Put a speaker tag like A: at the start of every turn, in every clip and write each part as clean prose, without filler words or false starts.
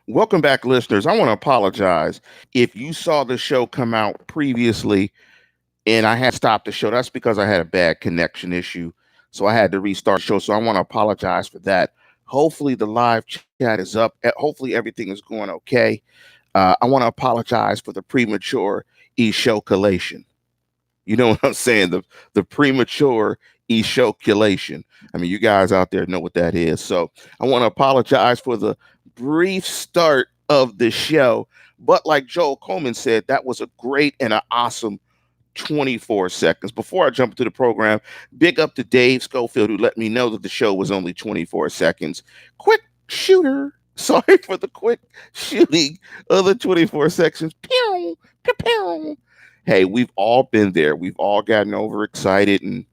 A: Welcome back, listeners. I want to apologize if you saw the show come out previously and I had stopped the show. That's because I had a bad connection issue. So I had to restart the show. So I want to apologize for that. Hopefully, the live chat is up. Hopefully, everything is going okay. I want to apologize for the premature ejaculation. You know what I'm saying? The premature ejaculation. I mean, you guys out there know what that is. So I want to apologize for the brief start of the show. But like Joel Coleman said, that was a great and an awesome 24 seconds. Before I jump into the program, big up to Dave Schofield, who let me know that the show was only 24 seconds. Quick shooter. Sorry for the quick shooting of the 24 seconds. Pew, pew, pew. Hey, we've all been there. We've all gotten overexcited and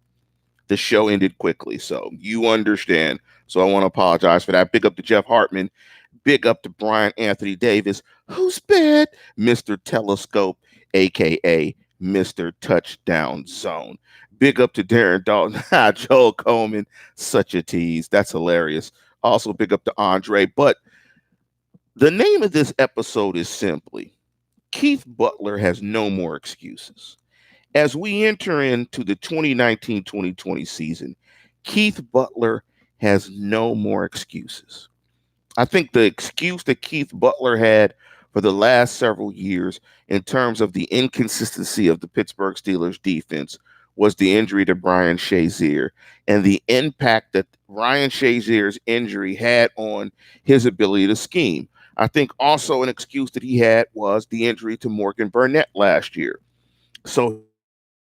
A: the show ended quickly. So you understand. So I want to apologize for that. Big up to Jeff Hartman. Big up to Brian Anthony Davis. Who's bad? Mr. Telescope, aka Mr. Touchdown Zone. Big up to Darren Dalton. Joel Coleman. Such a tease. That's hilarious. Also, big up to Andre. But the name of this episode is simply Keith Butler has no more excuses. As we enter into the 2019-2020 season, Keith Butler has no more excuses. I think the excuse that Keith Butler had for the last several years in terms of the inconsistency of the Pittsburgh Steelers defense was the injury to Ryan Shazier and the impact that Ryan Shazier's injury had on his ability to scheme. I think also an excuse that he had was the injury to Morgan Burnett last year. So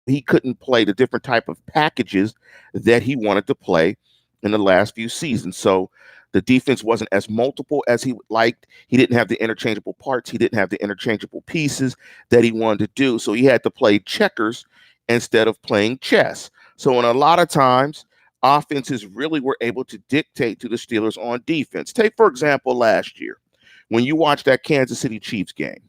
A: he couldn't play the different type of packages that he wanted to play in the last few seasons. So the defense wasn't as multiple as he would liked. He didn't have the interchangeable parts. He didn't have the interchangeable pieces that he wanted to do. So he had to play checkers instead of playing chess. So in a lot of times, offenses really were able to dictate to the Steelers on defense. Take, for example, last year, when you watch that Kansas City Chiefs game.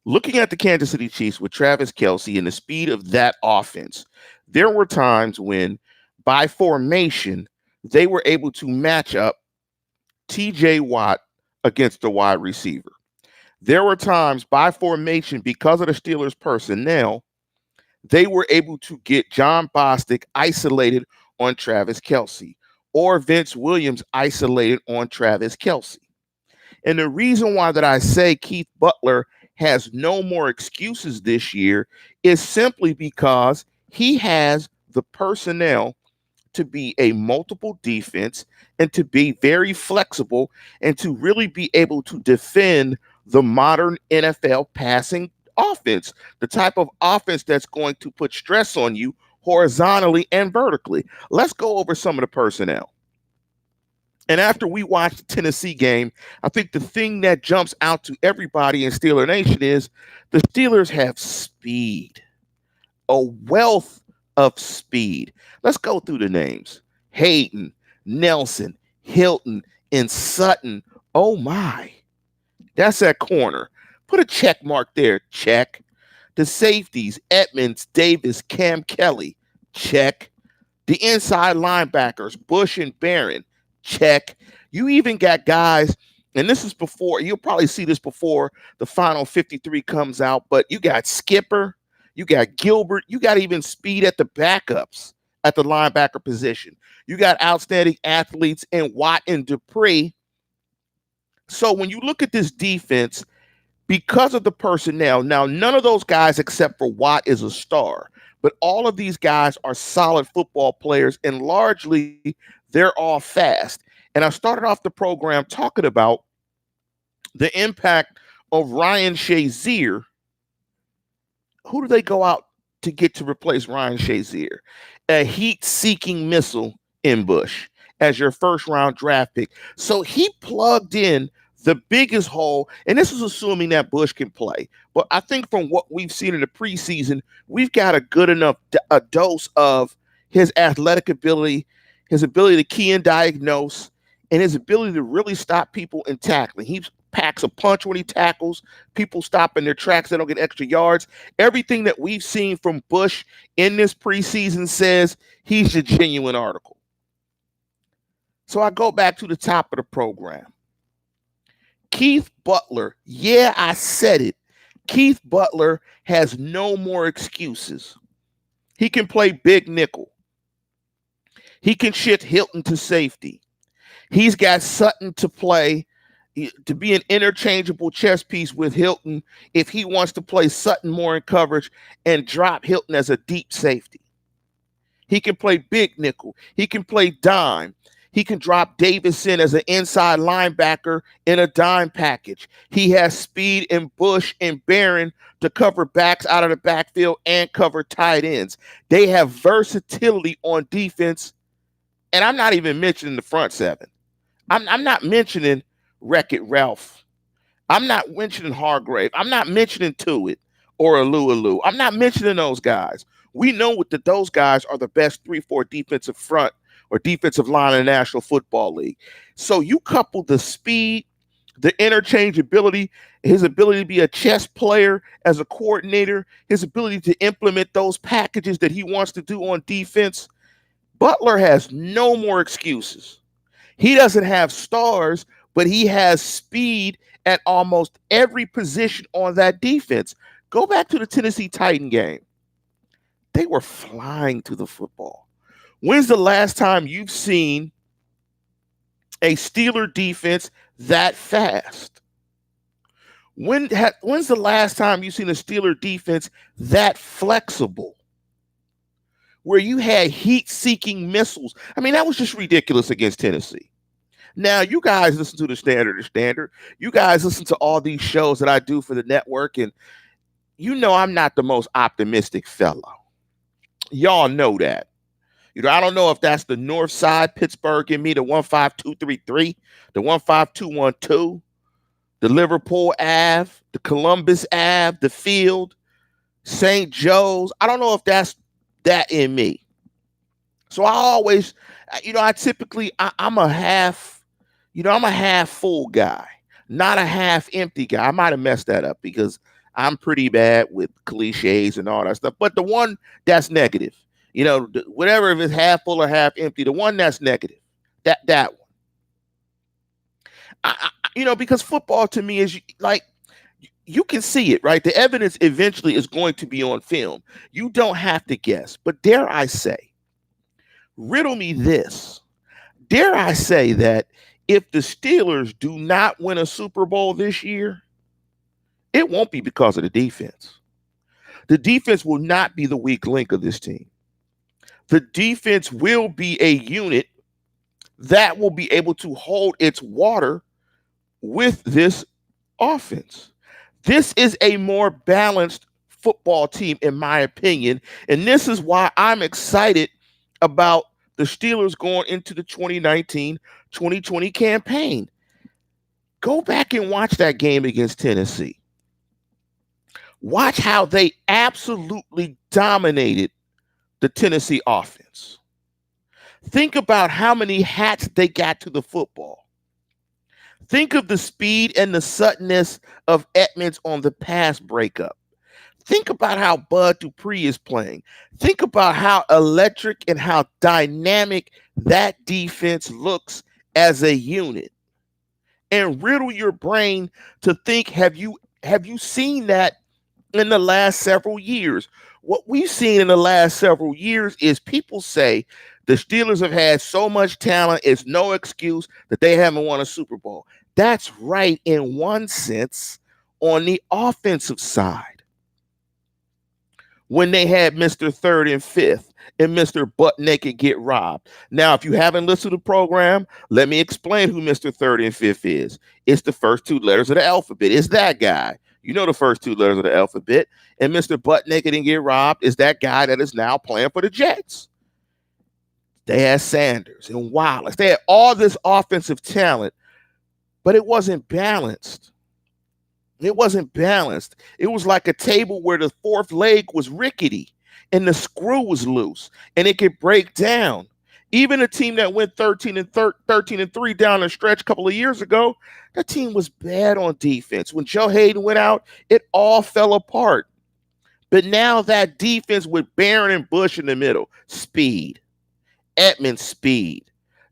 A: Looking at the Kansas City Chiefs with Travis Kelce and the speed of that offense, there were times when, by formation, they were able to match up TJ Watt against the wide receiver. There were times by formation, because of the Steelers' personnel, they were able to get John Bostic isolated on Travis Kelce or Vince Williams isolated on Travis Kelce. And the reason why that I say Keith Butler has no more excuses this year is simply because he has the personnel to be a multiple defense and to be very flexible and to really be able to defend the modern NFL passing offense, the type of offense that's going to put stress on you horizontally and vertically. Let's go over some of the personnel. And after we watched the Tennessee game, I think the thing that jumps out to everybody in Steeler Nation is the Steelers have speed, a wealth of speed. Let's go through the names. Hayden, Nelson, Hilton, and Sutton. Oh my. That's that corner. Put a check mark there. Check. The safeties, Edmonds, Davis, Cam Kelly. Check. The inside linebackers, Bush and Barron. Check. You even got guys, and this is before, you'll probably see this before the final 53 comes out, but you got Skipper, you got Gilbert, you got even speed at the backups at the linebacker position. You got outstanding athletes in Watt and Dupree. So when you look at this defense, because of the personnel, now none of those guys except for Watt is a star, but all of these guys are solid football players, and largely they're all fast. And I started off the program talking about the impact of Ryan Shazier. Who do they go out to get to replace Ryan Shazier? A heat-seeking missile in Bush as your first-round draft pick. So he plugged in the biggest hole, and this is assuming that Bush can play. But I think from what we've seen in the preseason, we've got a good enough a dose of his athletic ability, his ability to key and diagnose, and his ability to really stop people in tackling. He packs a punch when he tackles. People stop in their tracks. They don't get extra yards. Everything that we've seen from Bush in this preseason says he's a genuine article. So I go back to the top of the program. Keith Butler, yeah, I said it. Keith Butler has no more excuses. He can play big nickel. He can shift Hilton to safety. He's got Sutton to play, to be an interchangeable chess piece with Hilton if he wants to play Sutton more in coverage and drop Hilton as a deep safety. He can play big nickel. He can play dime. He can drop Davis in as an inside linebacker in a dime package. He has speed in Bush and Barron to cover backs out of the backfield and cover tight ends. They have versatility on defense, and I'm not even mentioning the front seven. I'm not mentioning Wreck-It Ralph. I'm not mentioning Hargrave. I'm not mentioning Tuitt or Alu. I'm not mentioning those guys. We know that those guys are the best 3-4 defensive front or defensive line in the National Football League. So you couple the speed, the interchangeability, his ability to be a chess player as a coordinator, his ability to implement those packages that he wants to do on defense. Butler has no more excuses. He doesn't have stars, but he has speed at almost every position on that defense. Go back to the Tennessee Titan game. They were flying to the football. When's the last time you've seen a Steeler defense that fast? When's the last time you've seen a Steeler defense that flexible? Where you had heat-seeking missiles. I mean, that was just ridiculous against Tennessee. Now, you guys listen to the Standard. You guys listen to all these shows that I do for the network, and you know I'm not the most optimistic fellow. Y'all know that. I don't know if that's the North Side Pittsburgh in me, the 15233, the 15212, the Liverpool Ave, the Columbus Ave, the Field, St. Joe's. I don't know if that's that in me. So I always, I'm a half, I'm a half full guy, not a half empty guy. I might have messed that up because I'm pretty bad with cliches and all that stuff. But the one that's negative, whatever, if it's half full or half empty, the one that's negative, that one. Because football to me is like, you can see it, right? The evidence eventually is going to be on film. You don't have to guess. But dare I say, riddle me this. Dare I say that if the Steelers do not win a Super Bowl this year, it won't be because of the defense. The defense will not be the weak link of this team. The defense will be a unit that will be able to hold its water with this offense. This is a more balanced football team, in my opinion. And this is why I'm excited about the Steelers going into the 2019-2020 campaign. Go back and watch that game against Tennessee. Watch how they absolutely dominated the Tennessee offense. Think about how many hats they got to the football. Think of the speed and the suddenness of Edmonds on the pass breakup. Think about how Bud Dupree is playing. Think about how electric and how dynamic that defense looks as a unit. And riddle your brain to think, have you seen that in the last several years? What we've seen in the last several years is people say the Steelers have had so much talent, it's no excuse that they haven't won a Super Bowl. That's right in one sense on the offensive side. When they had Mr. Third and Fifth and Mr. Butt Naked get robbed. Now, if you haven't listened to the program, let me explain who Mr. Third and Fifth is. It's the first two letters of the alphabet. It's that guy. You know the first two letters of the alphabet. And Mr. Butt Naked and get robbed is that guy that is now playing for the Jets. They had Sanders and Wallace. They had all this offensive talent, but it wasn't balanced. It wasn't balanced. It was like a table where the fourth leg was rickety and the screw was loose and it could break down. Even a team that went 13-3 down the stretch a couple of years ago, that team was bad on defense. When Joe Hayden went out, it all fell apart. But now that defense with Barron and Bush in the middle, speed, Edmonds speed,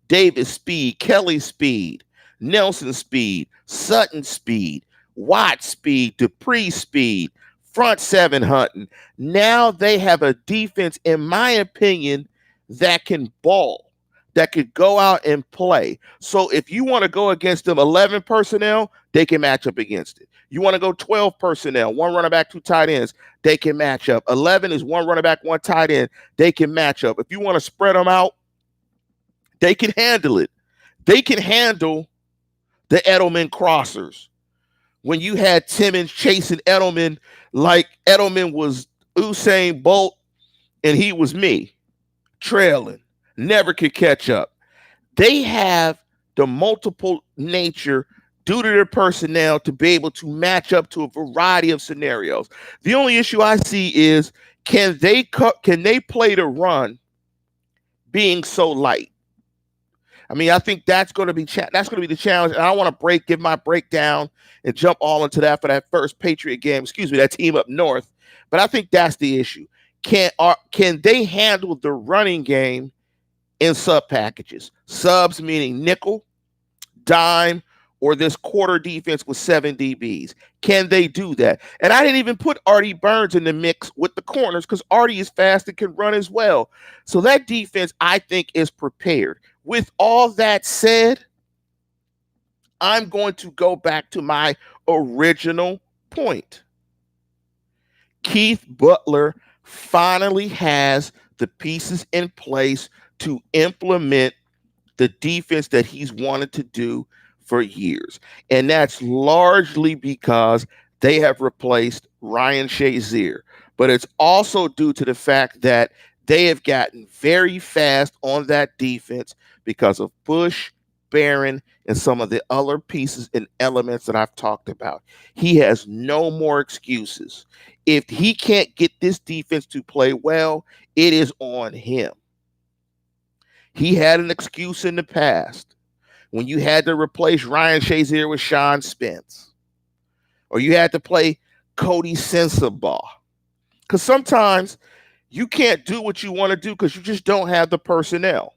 A: Davis speed, Kelly speed, Nelson speed, Sutton speed, Watt speed, Dupree speed, front seven hunting. Now they have a defense, in my opinion, that can ball, that could go out and play. So if you want to go against them 11 personnel, they can match up against it. You want to go 12 personnel, one running back, two tight ends, they can match up. 11 is one running back, one tight end, they can match up. If you want to spread them out, they can handle it. They can handle the Edelman crossers. When you had Timmons chasing Edelman like Edelman was Usain Bolt and he was me, trailing, never could catch up. They have the multiple nature due to their personnel to be able to match up to a variety of scenarios. The only issue I see is can they play the run being so light? I mean, I think that's going to be the challenge. And I want to give my breakdown and jump all into that for that first Patriot game. Excuse me, that team up north. But I think that's the issue. Can they handle the running game in sub packages? Subs meaning nickel, dime, or this quarter defense with 7 DBs. Can they do that? And I didn't even put Artie Burns in the mix with the corners because Artie is fast and can run as well. So that defense, I think, is prepared. With all that said, I'm going to go back to my original point. Keith Butler finally has the pieces in place to implement the defense that he's wanted to do for years. And that's largely because they have replaced Ryan Shazier. But it's also due to the fact that they have gotten very fast on that defense because of Bush, Barron, and some of the other pieces and elements that I've talked about. He has no more excuses. If he can't get this defense to play well, it is on him. He had an excuse in the past when you had to replace Ryan Shazier with Sean Spence, or you had to play Cody Sensabaugh. Because sometimes you can't do what you want to do because you just don't have the personnel.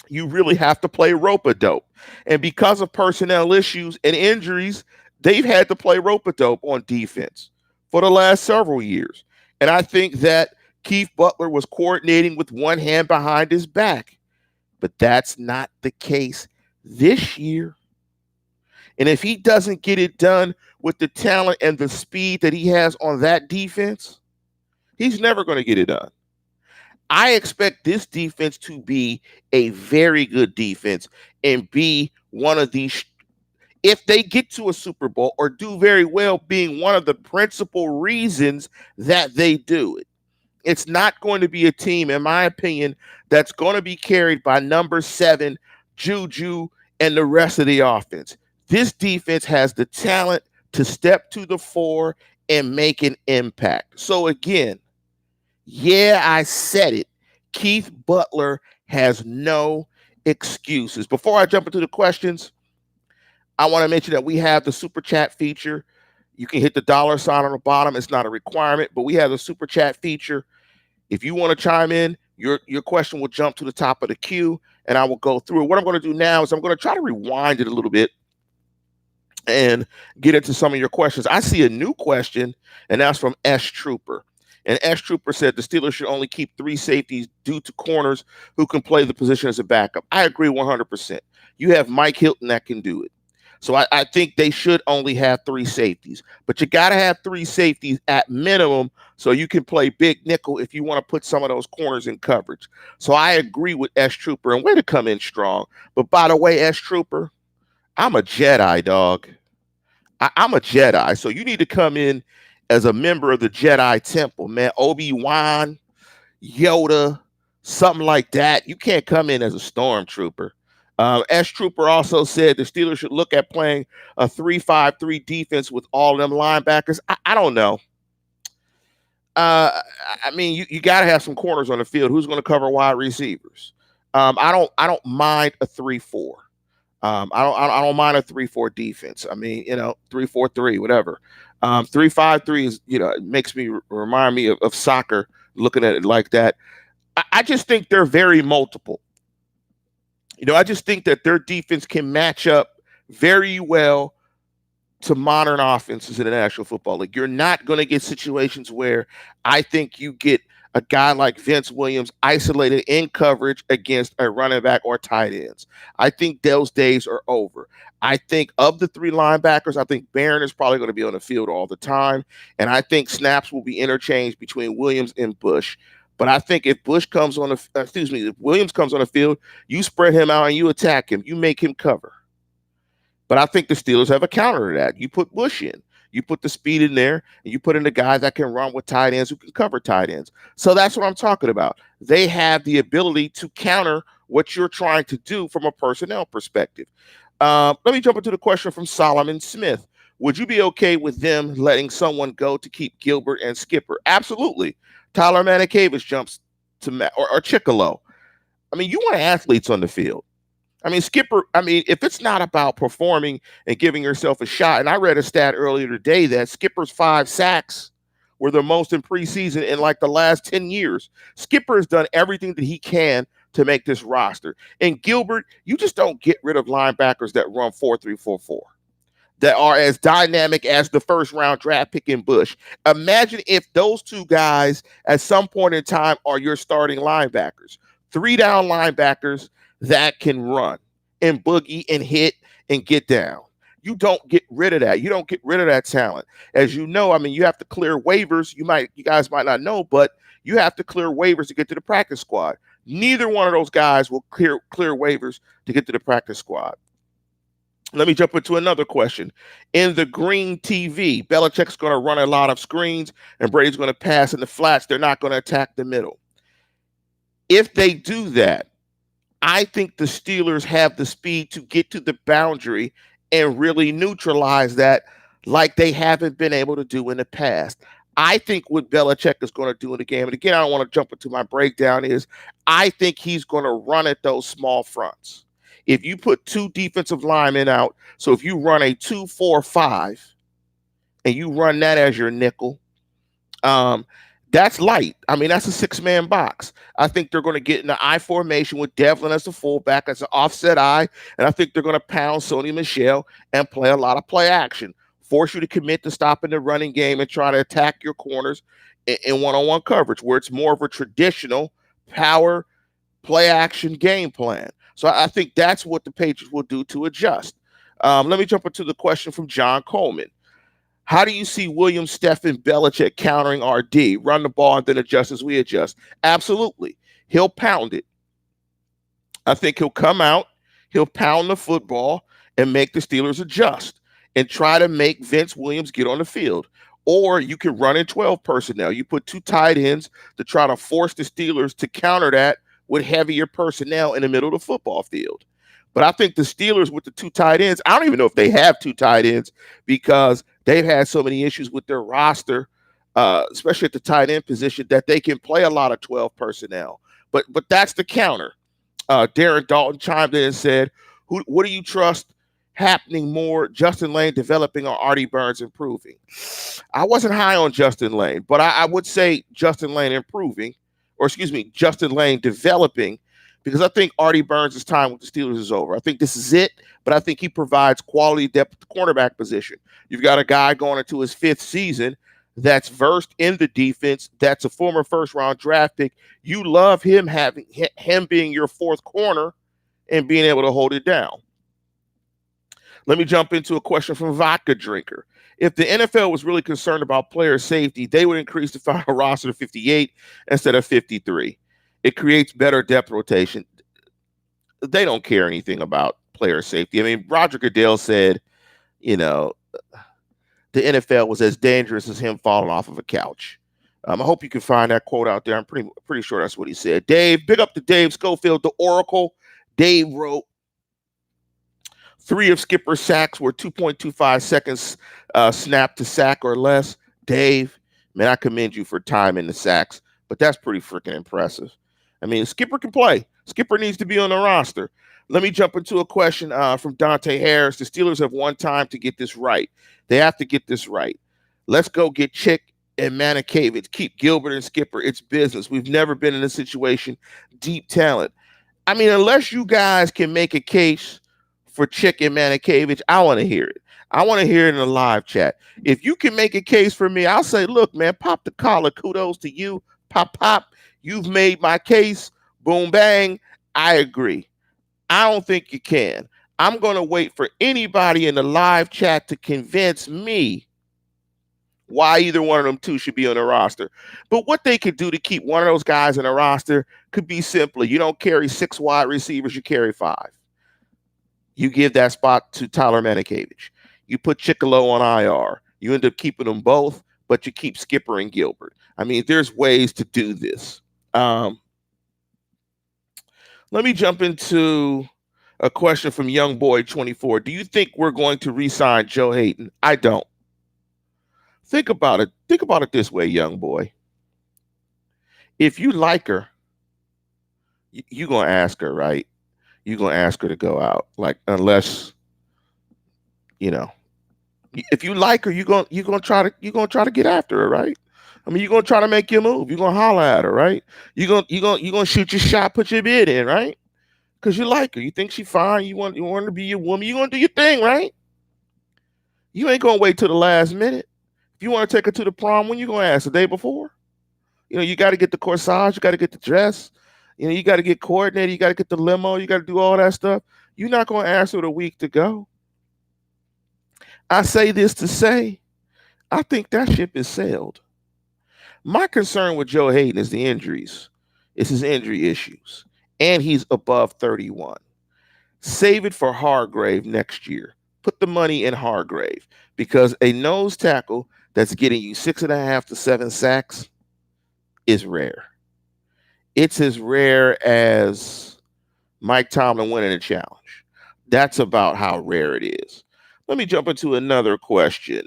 A: You really have to play rope-a-dope. And because of personnel issues and injuries, they've had to play rope-a-dope on defense for the last several years. And I think that Keith Butler was coordinating with one hand behind his back. But that's not the case this year. And if he doesn't get it done with the talent and the speed that he has on that defense, he's never going to get it done. I expect this defense to be a very good defense and be one of these, if they get to a Super Bowl or do very well, being one of the principal reasons that they do it. It's not going to be a team, in my opinion, that's going to be carried by number 7, Juju, and the rest of the offense. This defense has the talent to step to the fore and make an impact. So again, yeah, I said it. Keith Butler has no excuses. Before I jump into the questions, I want to mention that we have the super chat feature. You can hit the $ on the bottom. It's not a requirement, but we have the super chat feature. If you want to chime in, your question will jump to the top of the queue, and I will go through it. What I'm going to do now is I'm going to try to rewind it a little bit and get into some of your questions. I see a new question, and that's from S. Trooper. And S. Trooper said the Steelers should only keep 3 safeties due to corners who can play the position as a backup. I agree 100%. You have Mike Hilton that can do it. So I think they should only have 3 safeties. But you got to have 3 safeties at minimum so you can play big nickel if you want to put some of those corners in coverage. So I agree with S. Trooper, and way to come in strong. But by the way, S. Trooper, I'm a Jedi, dog. I'm a Jedi. So you need to come in as a member of the Jedi Temple, man. Obi-Wan, Yoda, something like that. You can't come in as a stormtrooper. S. Trooper also said the Steelers should look at playing a 3-5-3 defense with all them linebackers. I don't know. I mean, you got to have some corners on the field. Who's going to cover wide receivers? I don't mind a 3-4. I don't mind a 3-4 defense. I mean, 3-4-3, whatever. 3-5-3 is, it makes me remind me of soccer, looking at it like that. I just think they're very multiple. I just think that their defense can match up very well to modern offenses in the National Football League. You're not going to get situations where I think you get a guy like Vince Williams isolated in coverage against a running back or tight ends. I think those days are over. I think of the three linebackers, I think Barron is probably going to be on the field all the time. And I think snaps will be interchanged between Williams and Bush. But I think if if Williams comes on the field, you spread him out and you attack him. You make him cover. But I think the Steelers have a counter to that. You put Bush in, you put the speed in there, and you put in the guys that can run with tight ends who can cover tight ends. So that's what I'm talking about. They have the ability to counter what you're trying to do from a personnel perspective. Let me jump into the question from Solomon Smith. Would you be okay with them letting someone go to keep Gilbert and Skipper? Absolutely. Tyler Manicavis jumps to or Chicolo. I mean, you want athletes on the field. I mean, Skipper, if it's not about performing and giving yourself a shot, and I read a stat earlier today that Skipper's 5 sacks were the most in preseason in like the last 10 years. Skipper has done everything that he can to make this roster. And Gilbert, you just don't get rid of linebackers that run 4-3-4-4, that are as dynamic as the first round draft pick in Bush. Imagine if those two guys at some point in time are your starting linebackers, 3-down linebackers that can run and boogie and hit and get down. You don't get rid of that. You don't get rid of that talent. As you know, you have to clear waivers. You guys might not know, but you have to clear waivers to get to the practice squad. Neither one of those guys will clear waivers to get to the practice squad. Let me jump into another question. In the green TV, Belichick's going to run a lot of screens and Brady's going to pass in the flats. They're not going to attack the middle. If they do that, I think the Steelers have the speed to get to the boundary and really neutralize that like they haven't been able to do in the past. I think what Belichick is going to do in the game, and again, I don't want to jump into my breakdown, is I think he's going to run at those small fronts. If you put 2 defensive linemen out, so if you run a 2-4-5 and you run that as your nickel, that's light. That's a 6-man box. I think they're going to get in the I formation with Devlin as the fullback, as an offset I, and I think they're going to pound Sony Michel and play a lot of play action, force you to commit to stopping the running game and try to attack your corners in one-on-one coverage, where it's more of a traditional power play action game plan. So I think that's what the Patriots will do to adjust. Let me jump into the question from John Coleman. How do you see William, Stephen, Belichick countering RD? Run the ball and then adjust as we adjust. Absolutely. He'll pound it. I think he'll come out, he'll pound the football and make the Steelers adjust and try to make Vince Williams get on the field. Or you can run in 12 personnel. You put 2 tight ends to try to force the Steelers to counter that with heavier personnel in the middle of the football field. But I think the Steelers with the 2 tight ends, I don't even know if they have 2 tight ends because they've had so many issues with their roster, especially at the tight end position, that they can play a lot of 12 personnel. But that's the counter. Darren Dalton chimed in and said, what do you trust happening more, Justin Lane developing or Artie Burns improving? I wasn't high on Justin Lane, but I would say Justin Lane Justin Lane developing, because I think Artie Burns' time with the Steelers is over. I think this is it, but I think he provides quality depth at the cornerback position. You've got a guy going into his 5th season that's versed in the defense, that's a former first-round draft pick. You love him having him being your 4th corner and being able to hold it down. Let me jump into a question from Vodka Drinker. If the NFL was really concerned about player safety, they would increase the final roster to 58 instead of 53. It creates better depth rotation. They don't care anything about player safety. Roger Goodell said, the NFL was as dangerous as him falling off of a couch. I hope you can find that quote out there. I'm pretty sure that's what he said. Dave, big up to Dave Schofield, the Oracle. Dave wrote, 3 of Skipper's sacks were 2.25 seconds snap to sack or less. Dave, man, I commend you for time in the sacks, but that's pretty freaking impressive. Skipper can play. Skipper needs to be on the roster. Let me jump into a question from Dante Harris. The Steelers have one time to get this right. They have to get this right. Let's go get Chick and Manicavic. Keep Gilbert and Skipper. It's business. We've never been in a situation. Deep talent. I mean, unless you guys can make a case for Chicken Manikavich, I want to hear it. I want to hear it in the live chat. If you can make a case for me, I'll say, look, man, pop the collar. Kudos to you. Pop, pop. You've made my case. Boom, bang. I agree. I don't think you can. I'm going to wait for anybody in the live chat to convince me why either one of them two should be on the roster. But what they could do to keep one of those guys in the roster could be simply, you don't carry 6 wide receivers, you carry 5. You give that spot to Tyler Manikavich. You put Chickalo on IR. You end up keeping them both, but you keep Skipper and Gilbert. I mean, there's ways to do this. Let me jump into a question from Young Boy 24. Do you think we're going to re-sign Joe Hayden? I don't. Think about it. Think about it this way, young boy. If you like her, you're going to ask her, right? You're going to ask her to go out. Like, unless, you know, if you like her, you're going to try to get after her, right? I mean, you're going to try to make your move. You're going to holler at her, right? You're going to shoot your shot, put your bid in, right? Because you like her. You think she's fine. You want her to be your woman. You're going to do your thing, right? You ain't going to wait till the last minute. If you want to take her to the prom, when you going to ask? The day before? You know, you got to get the corsage. You got to get the dress. You know, you got to get coordinated. You got to get the limo. You got to do all that stuff. You're not going to ask her a week to go. I say this to say, I think that ship is sailed. My concern with Joe Hayden is the injuries. It's his injury issues. And he's above 31. Save it for Hargrave next year. Put the money in Hargrave, because a nose tackle that's getting you 6.5 to 7 sacks is rare. It's as rare as Mike Tomlin winning a challenge. That's about how rare it is. Let me jump into another question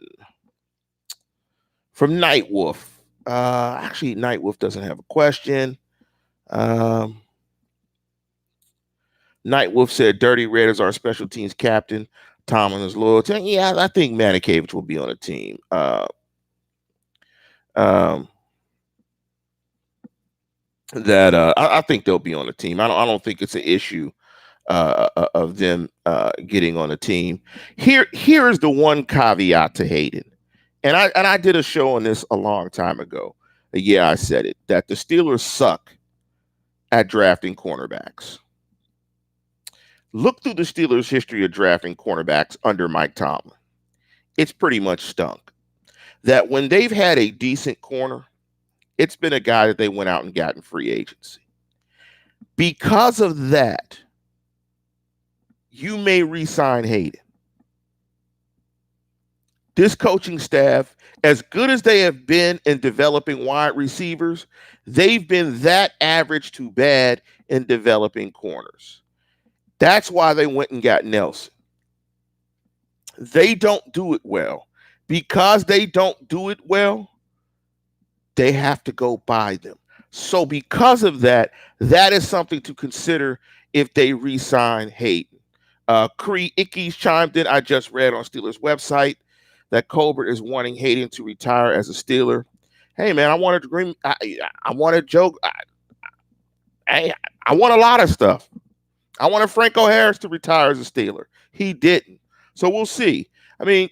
A: from Nightwolf. Actually, Nightwolf doesn't have a question. Nightwolf said, Dirty Red is our special teams captain. Tomlin is loyal to. Yeah, I think Manikavich will be on the team. I think they'll be on the team. I don't think it's an issue of them getting on the team. Here is the one caveat to Hayden, and I did a show on this a long time ago. Yeah, I said it, that the Steelers suck at drafting cornerbacks. Look through the Steelers' history of drafting cornerbacks under Mike Tomlin. It's pretty much stunk. That when they've had a decent corner, it's been a guy that they went out and got in free agency. Because of that, you may re-sign Hayden. This coaching staff, as good as they have been in developing wide receivers, they've been that average to bad in developing corners. That's why they went and got Nelson. They don't do it well. Because they don't do it well, they have to go buy them. So because of that, that is something to consider if they re-sign Hayden. Cree Icky's chimed in. I just read on Steelers' website that Colbert is wanting Hayden to retire as a Steeler. Hey, man, I wanted to I wanted Joe. I want a lot of stuff. I wanted Franco Harris to retire as a Steeler. He didn't. So we'll see. I mean,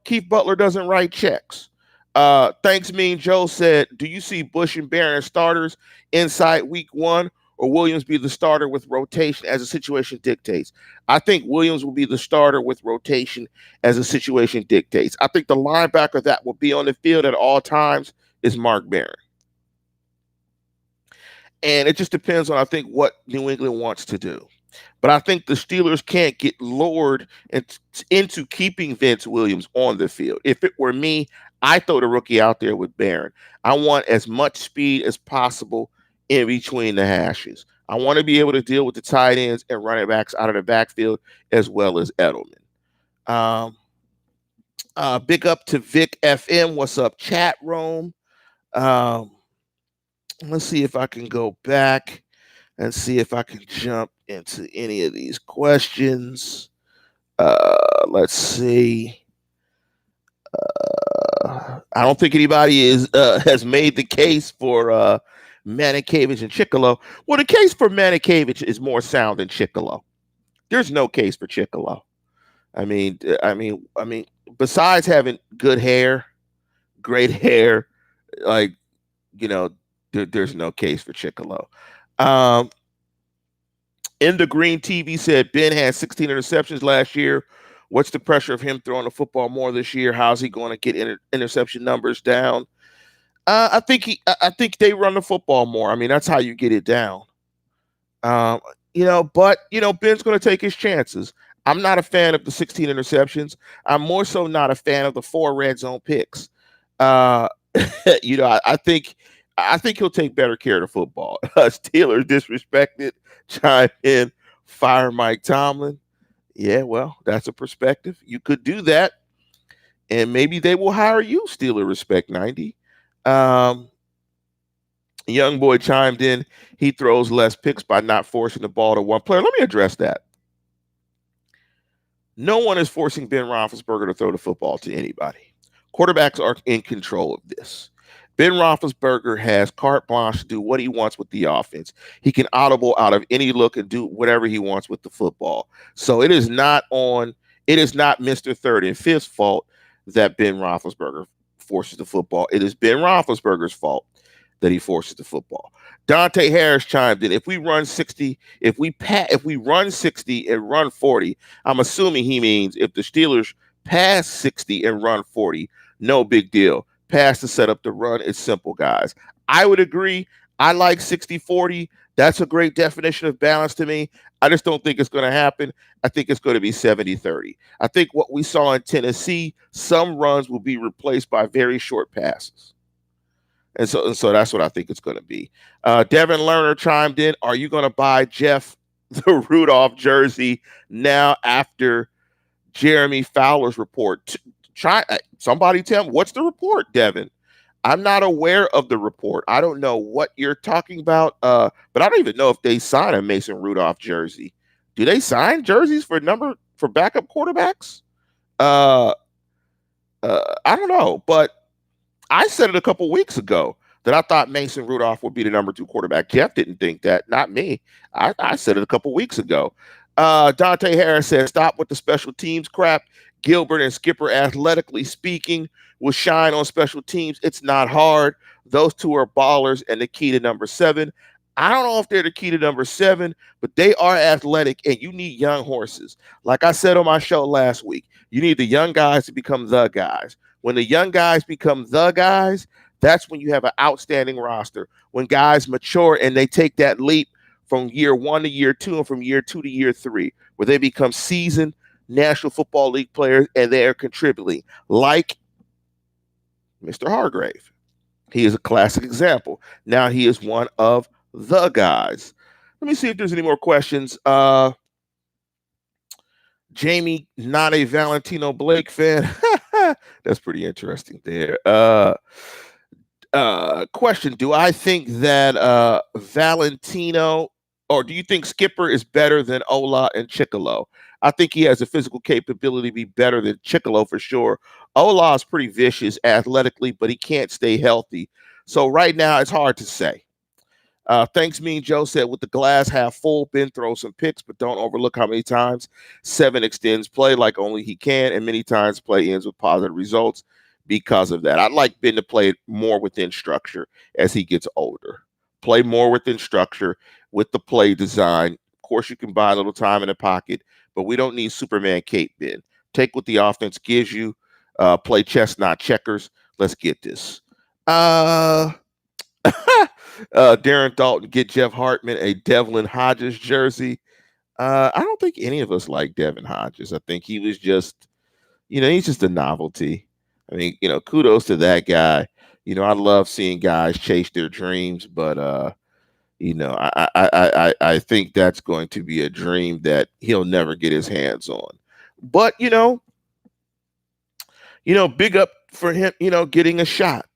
A: Keith Butler doesn't write checks. Thanks, Mean Joe said, do you see Bush and Barron as starters inside week 1, or Williams be the starter with rotation as the situation dictates? I think Williams will be the starter with rotation as the situation dictates. I think the linebacker that will be on the field at all times is Mark Barron. And it just depends on, I think, what New England wants to do. But I think the Steelers can't get lured into keeping Vince Williams on the field. If it were me, I throw the rookie out there with Barron. I want as much speed as possible in between the hashes. I want to be able to deal with the tight ends and running backs out of the backfield as well as Edelman. Big up to Vic FM. What's up, chat room? Let's see if I can go back and see if I can jump into any of these questions. Let's see. I don't think anybody has made the case for Manikavich and Chicolo. Well, the case for Manikavich is more sound than Chicolo. There's no case for Chicolo. I mean, besides having good hair, great hair, like you know, there's no case for Chicolo. Um, in the Green TV said Ben had 16 interceptions last year. What's the pressure of him throwing the football more this year? How's he going to get interception numbers down? I think they run the football more. I mean, that's how you get it down. Um, but Ben's going to take his chances. I'm not a fan of the 16 interceptions. I'm more so not a fan of the 4 red zone picks. Uh, I think he'll take better care of the football. Steelers disrespected, chime in, fire Mike Tomlin. Yeah, well, that's a perspective. You could do that, and maybe they will hire you, Steeler Respect 90. Um, Young boy chimed in. He throws less picks by not forcing the ball to one player. Let me address that. No one is forcing Ben Roethlisberger to throw the football to anybody. Quarterbacks are in control of this. Ben Roethlisberger has carte blanche to do what he wants with the offense. He can audible out of any look and do whatever he wants with the football. So it is not Mr. Third and Fifth's fault that Ben Roethlisberger forces the football. It is Ben Roethlisberger's fault that he forces the football. Dante Harris chimed in. If we run 60 and run 40, I'm assuming he means if the Steelers pass 60 and run 40, no big deal. Pass to set up the run. It's simple, guys. I would agree. I like 60-40. That's a great definition of balance to me. I just don't think it's going to happen. I think it's going to be 70-30. I think what we saw in Tennessee, some runs will be replaced by very short passes. And so that's what I think it's going to be. Devin Lerner chimed in. Are you going to buy Jeff the Rudolph jersey now after Jeremy Fowler's report? Somebody tell me, what's the report, Devin? I'm not aware of the report. I don't know what you're talking about. But I don't even know if they sign a Mason Rudolph jersey. Do they sign jerseys for backup quarterbacks? I don't know, but I said it a couple weeks ago that I thought Mason Rudolph would be the number 2 quarterback. Jeff didn't think that, not me. I said it a couple weeks ago. Dante Harris said, stop with the special teams crap. Gilbert and Skipper, athletically speaking, will shine on special teams. It's not hard. Those two are ballers and the key to number 7. I don't know if they're the key to number 7, but they are athletic, and you need young horses. Like I said on my show last week, you need the young guys to become the guys. When the young guys become the guys, that's when you have an outstanding roster. When guys mature and they take that leap from year 1 to year 2 and from year 2 to year 3, where they become seasoned National Football League players and they are contributing, like Mr. Hargrave. He is a classic example. Now he is one of the guys. Let me see if there's any more questions. Jamie, not a Valentino Blake fan. That's pretty interesting there. Question: do I think that Valentino, or do you think Skipper is better than Ola and Chicolo? I think he has the physical capability to be better than Chicolo for sure. Ola is pretty vicious athletically, but he can't stay healthy. So right now, it's hard to say. Thanks, Mean Joe said, with the glass half full, Ben throws some picks, but don't overlook how many times 7 extends play like only he can, and many times play ends with positive results because of that. I'd like Ben to play more within structure as he gets older. Play more within structure with the play design. Of course, you can buy a little time in the pocket, but we don't need Superman Cape, Ben. Take what the offense gives you. Play chess, not checkers. Let's get this. Darren Dalton, get Jeff Hartman a Devlin Hodges jersey. I don't think any of us like Devin Hodges. I think he was just, he's just a novelty. I mean, kudos to that guy. I love seeing guys chase their dreams, but I think that's going to be a dream that he'll never get his hands on. But big up for him, getting a shot.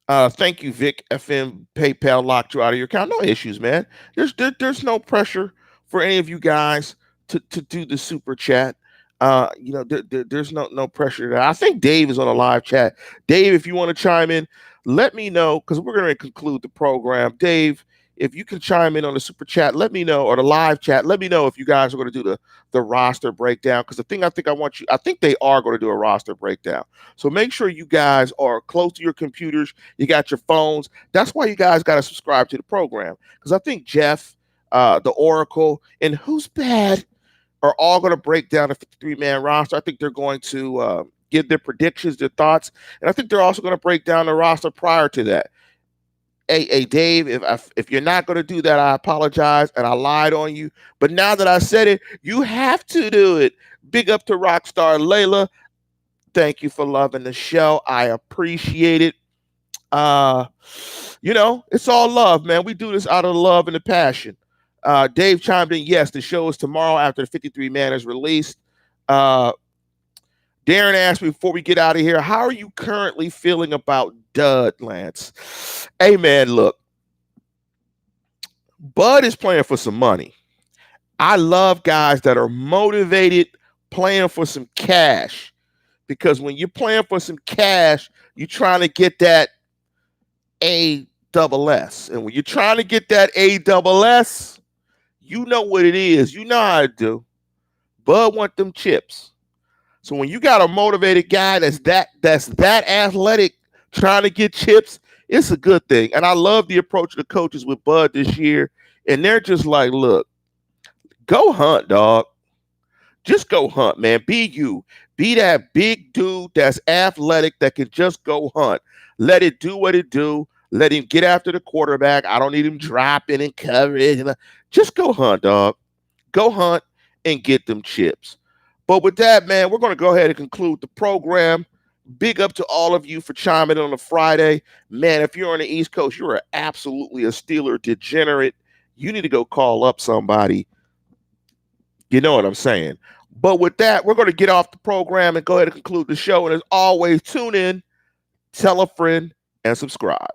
A: Thank you, Vic. FM PayPal locked you out of your account. No issues, man. There's no pressure for any of you guys to do the super chat. There's no pressure there. I think Dave is on a live chat. Dave, if you want to chime in, let me know because we're going to conclude the program. Dave, if you can chime in on the super chat, let me know, or the live chat, let me know if you guys are going to do the roster breakdown. Because I think they are going to do a roster breakdown. So make sure you guys are close to your computers. You got your phones. That's why you guys got to subscribe to the program. Because I think Jeff, the Oracle, and Who's Bad are all going to break down a 53-man roster. I think they're going to give their predictions, their thoughts, and I think they're also going to break down the roster prior to that. Hey, Dave, if you're not going to do that, I apologize, and I lied on you. But now that I said it, you have to do it. Big up to Rockstar Layla. Thank you for loving the show. I appreciate it. It's all love, man. We do this out of love and the passion. Dave chimed in, yes, the show is tomorrow after the 53 man is released. Darren asked me before we get out of here, how are you currently feeling about Dud, Lance? Hey, man, look, Bud is playing for some money. I love guys that are motivated, playing for some cash, because when you're playing for some cash, you're trying to get that ASS. And when you're trying to get that ASS, you know what it is. You know how to do. Bud want them chips. So when you got a motivated guy that's that athletic trying to get chips, it's a good thing. And I love the approach of the coaches with Bud this year. And they're just like, look, go hunt, dog. Just go hunt, man. Be you. Be that big dude that's athletic that can just go hunt. Let it do what it do. Let him get after the quarterback. I don't need him dropping and covering. Just go hunt, dog. Go hunt and get them chips. But with that, man, we're going to go ahead and conclude the program. Big up to all of you for chiming in on a Friday. Man, if you're on the East Coast, you're absolutely a Steeler degenerate. You need to go call up somebody. You know what I'm saying? But with that, we're going to get off the program and go ahead and conclude the show. And as always, tune in, tell a friend, and subscribe.